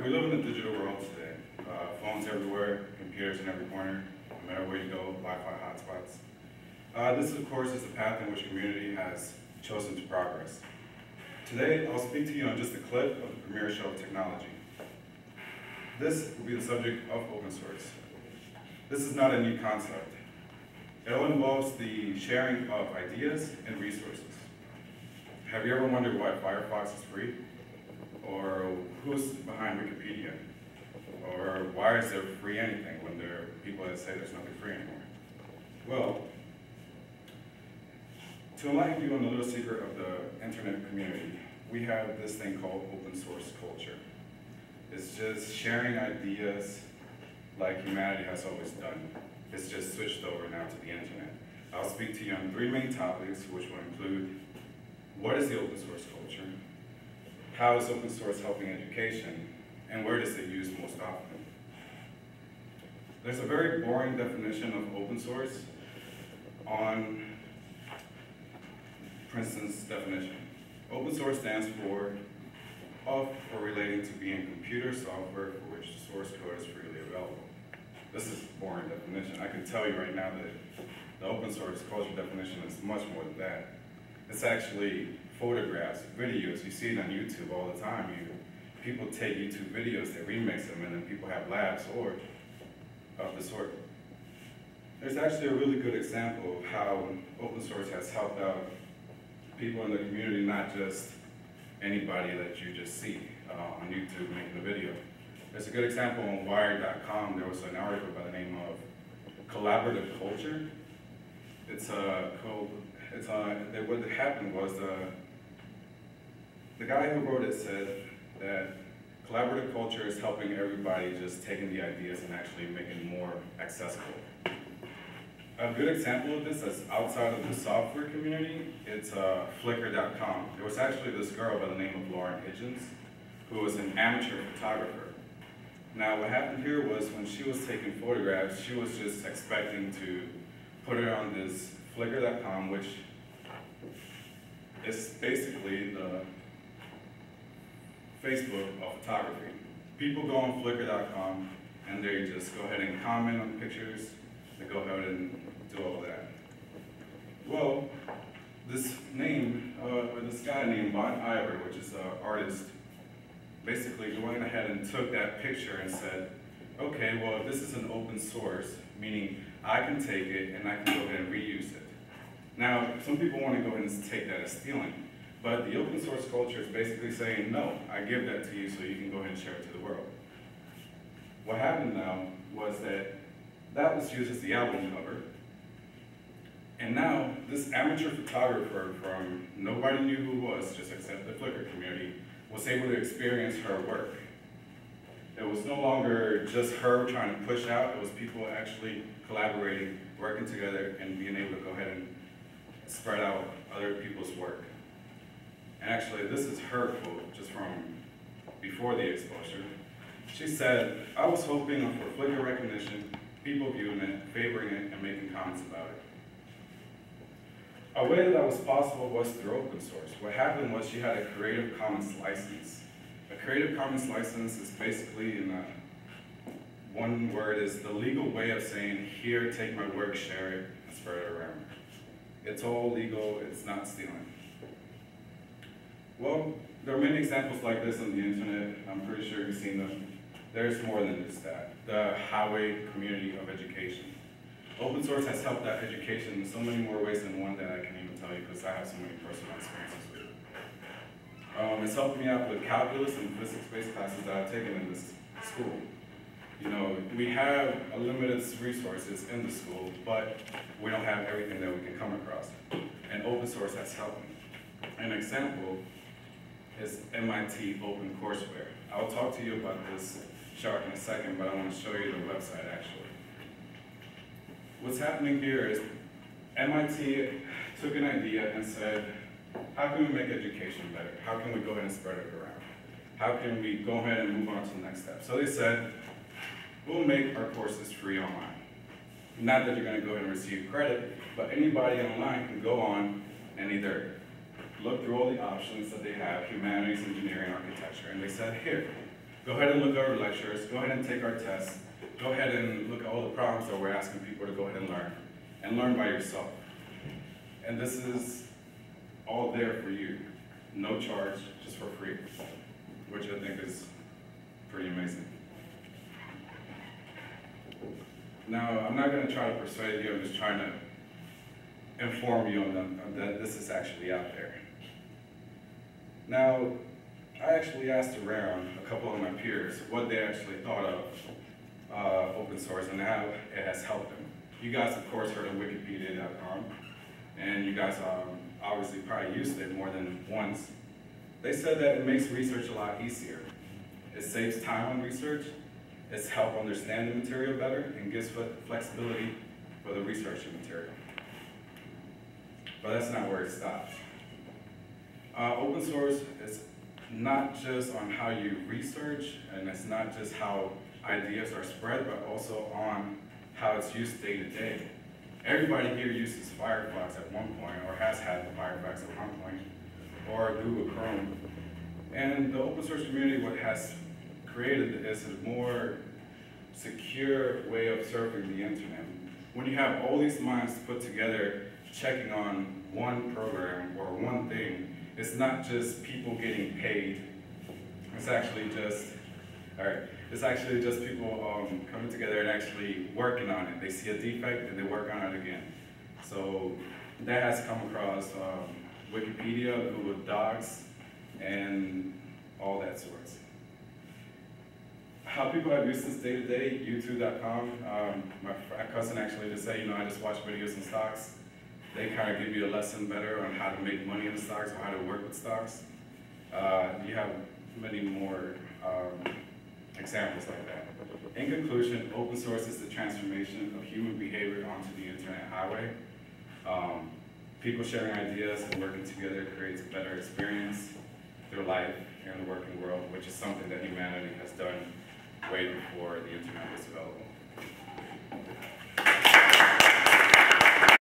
we live in a digital world today. Phones everywhere, computers in every corner, no matter where you go, Wi-Fi hotspots. This, of course, is the path in which community has chosen to progress. Today, I'll speak to you on just a clip of the Premier Show of Technology. This will be the subject of open source. This is not a new concept. It all involves the sharing of ideas and resources. Have you ever wondered why Firefox is free? Or who's behind Wikipedia? Or why is there free anything when there are people that say there's nothing free anymore? Well, to enlighten you on the little secret of the internet community, we have this thing called open source culture. It's just sharing ideas like humanity has always done. It's just switched over now to the internet. I'll speak to you on 3 main topics, which will include what is the open source culture, how is open source helping education, and where does it use most often? There's a very boring definition of open source on Princeton's definition. Open source stands for of or relating to being computer software for which the source code is freely available. This is a boring definition. I can tell you right now that the open source culture definition is much more than that. It's actually photographs, videos. You see it on YouTube all the time. People take YouTube videos, they remix them, and then people have labs or of the sort. There's actually a really good example of how open source has helped out people in the community, not just anybody that you just see on YouTube making a video. There's a good example on Wired.com. There was an article by the name of Collaborative Culture. What happened was the guy who wrote it said that collaborative culture is helping everybody just taking the ideas and actually making them more accessible. A good example of this that's outside of the software community, it's Flickr.com. There was actually this girl by the name of Lauren Hitchens, who was an amateur photographer. Now what happened here was when she was taking photographs, she was just expecting to put it on this Flickr.com, which is basically the Facebook of photography. People go on Flickr.com and they just go ahead and comment on pictures, they go ahead and do all that. Well, this guy named Bon Iver, which is an artist, basically went ahead and took that picture and said, okay, well, if this is an open source, meaning I can take it and I can go ahead and reuse it. Now, some people want to go ahead and take that as stealing, but the open source culture is basically saying, no, I give that to you so you can go ahead and share it to the world. What happened now was that was used as the album cover, and now this amateur photographer from nobody knew who it was, just except the Flickr community, was able to experience her work. It was no longer just her trying to push out, it was people actually collaborating, working together, and being able to go ahead and spread out other people's work. And actually, this is her quote, just from before the exposure. She said, I was hoping for Flickr recognition, people viewing it, favoring it, and making comments about it. A way that was possible was through open source. What happened was she had a Creative Commons license. A Creative Commons license is basically, in one word, is the legal way of saying, here, take my work, share it, and spread it around. It's all legal, it's not stealing. Well, there are many examples like this on the internet. I'm pretty sure you've seen them. There's more than just that. The highway community of education. Open source has helped out education in so many more ways than one that I can't even tell you because I have so many personal experiences with it. It's helped me out with calculus and physics-based classes that I've taken in this school. You know, we have a limited resources in the school, but we don't have everything that we can come across. And open source has helped me. An example is MIT OpenCourseware. I'll talk to you about this chart in a second, but I want to show you the website actually. What's happening here is MIT took an idea and said, how can we make education better? How can we go ahead and spread it around? How can we go ahead and move on to the next step? So they said, we'll make our courses free online. Not that you're going to go ahead and receive credit, but anybody online can go on and either look through all the options that they have, humanities, engineering, architecture, and they said, here, Go ahead and look at our lectures, go ahead and take our tests, go ahead and look at all the problems that we're asking people to go ahead and learn by yourself. And this is all there for you, no charge, just for free, which I think is pretty amazing. Now, I'm not going to try to persuade you, I'm just trying to inform you on that this is actually out there. Now, I actually asked around a couple of my peers what they actually thought of open source and how it has helped them. You guys, of course, heard of Wikipedia.com, and you guys obviously probably used it more than once. They said that it makes research a lot easier. It saves time on research, it's helped understand the material better, and gives flexibility for the researching material. But that's not where it stops. Open source is not just on how you research, and it's not just how ideas are spread, but also on how it's used day to day. Everybody here uses Firefox at one point, or has had Firefox at one point, or Google Chrome. And the open source community, what has created is a more secure way of surfing the internet. When you have all these minds put together, checking on one program or one thing, it's not just people getting paid. It's actually just, people coming together and actually working on it. They see a defect and they work on it again. So that has come across Wikipedia, Google Docs, and all that sorts. How people have used this day to day, YouTube.com. My cousin actually just said, I just watch videos in stocks. They kind of give you a lesson better on how to make money in the stocks or how to work with stocks. You have many more examples like that. In conclusion, open source is the transformation of human behavior onto the internet highway. People sharing ideas and working together creates a better experience through life and the working world, which is something that humanity has done way before the internet was available.